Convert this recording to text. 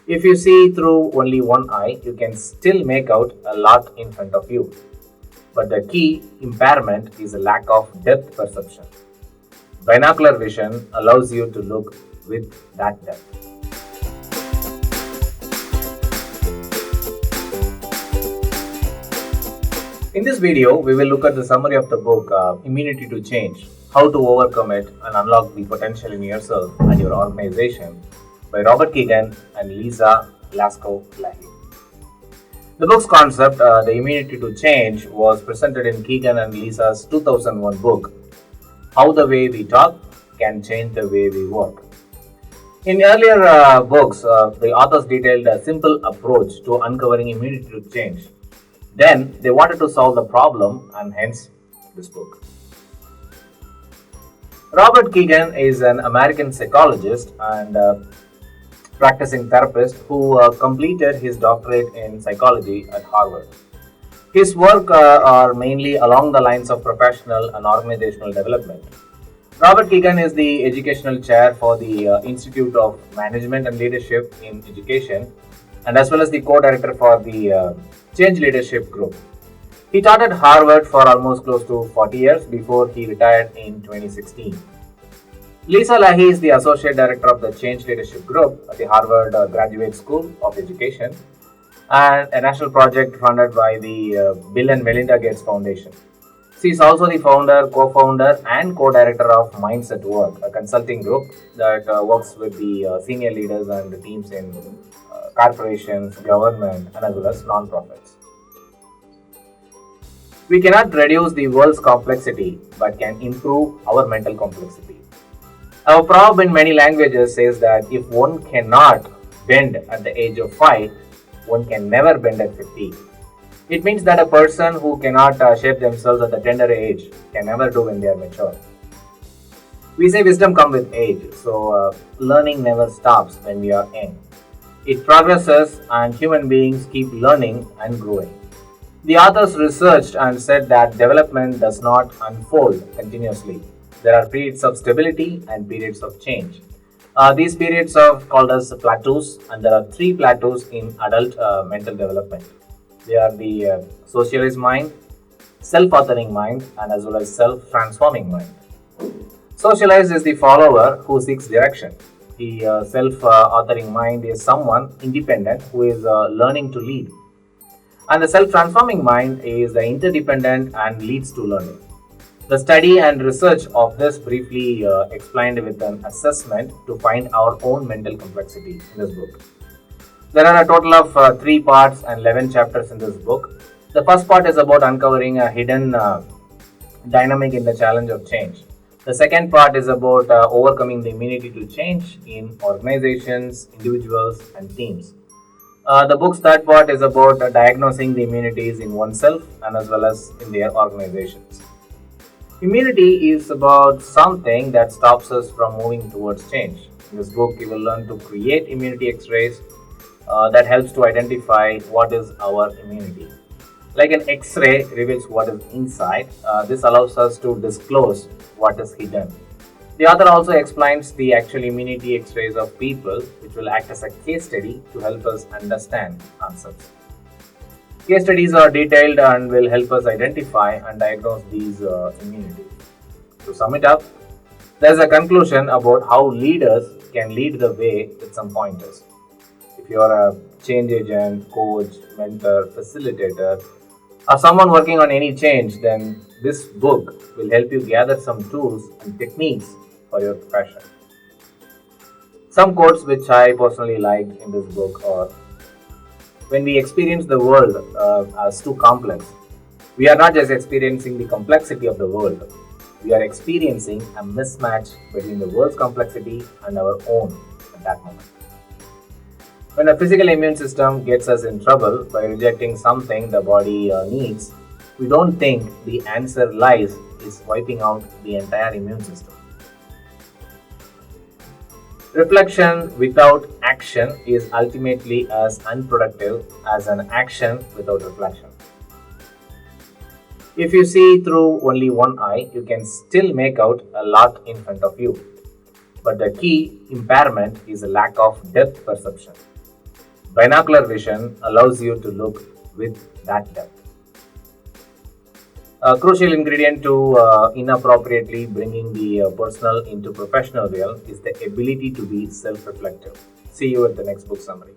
If you see through only one eye, you can still make out a lot in front of you. But the key impairment is a lack of depth perception. Binocular vision allows you to look with that depth. In this video, we will look at the summary of the book Immunity to Change, How to Overcome It and Unlock the Potential in Yourself and Your Organization by Robert Kegan and Lisa Laskow-Lahey. The book's concept, the Immunity to Change, was presented in Kegan and Lisa's 2001 book, How the Way We Talk Can Change the Way We Work. In earlier books, the authors detailed a simple approach to uncovering immunity to change. Then they wanted to solve the problem, and hence this book. Robert Kegan is an American psychologist and practicing therapist who completed his doctorate in psychology at Harvard. His work are mainly along the lines of professional and organizational development. Robert Kegan is the educational chair for the Institute of Management and Leadership in Education, and as well as the co-director for the Change Leadership Group. He taught at Harvard for almost close to 40 years before he retired in 2016. Lisa Lahey is the Associate Director of the Change Leadership Group at the Harvard Graduate School of Education and a national project funded by the Bill and Melinda Gates Foundation. She is also the founder, co-founder and co-director of Minds at Work, a consulting group that works with the senior leaders and the teams in corporations, government and as well as non-profits. We cannot reduce the world's complexity but can improve our mental complexity. Our proverb in many languages says that if one cannot bend at the age of 5, one can never bend at 50. It means that a person who cannot shape themselves at the tender age can never do when they are mature. We say wisdom comes with age, so learning never stops when we are young. It progresses and human beings keep learning and growing. The authors researched and said that development does not unfold continuously. There are periods of stability and periods of change. These periods are called as plateaus, and there are 3 plateaus in adult mental development. They are the socialized mind, self-authoring mind, and as well as self-transforming mind. Socialized is the follower who seeks direction. The self-authoring mind is someone independent who is learning to lead. And the self-transforming mind is the interdependent and leads to learning. The study and research of this briefly explained with an assessment to find our own mental complexity in this book. There are a total of 3 parts and 11 chapters in this book. The first part is about uncovering a hidden dynamic in the challenge of change. The second part is about overcoming the immunity to change in organizations, individuals, and teams. The book's third part is about diagnosing the immunities in oneself and as well as in their organizations. Immunity is about something that stops us from moving towards change. In this book, you will learn to create immunity X-rays that helps to identify what is our immunity. Like an X-ray reveals what is inside, this allows us to disclose what is hidden. The author also explains the actual immunity X-rays of people, which will act as a case study to help us understand concepts. Case studies are detailed and will help us identify and diagnose these immunities. To sum it up, there is a conclusion about how leaders can lead the way with some pointers. If you are a change agent, coach, mentor, facilitator, or someone working on any change, then this book will help you gather some tools and techniques for your profession. Some quotes which I personally liked in this book are: when we experience the world as too complex, we are not just experiencing the complexity of the world, we are experiencing a mismatch between the world's complexity and our own at that moment. When a physical immune system gets us in trouble by rejecting something the body needs, we don't think the answer lies is wiping out the entire immune system. Reflection without action is ultimately as unproductive as an action without reflection. If you see through only one eye, you can still make out a lot in front of you. But the key impairment is a lack of depth perception. Binocular vision allows you to look with that depth. A crucial ingredient to inappropriately bringing the personal into professional realm is the ability to be self reflective. See you at the next book summary.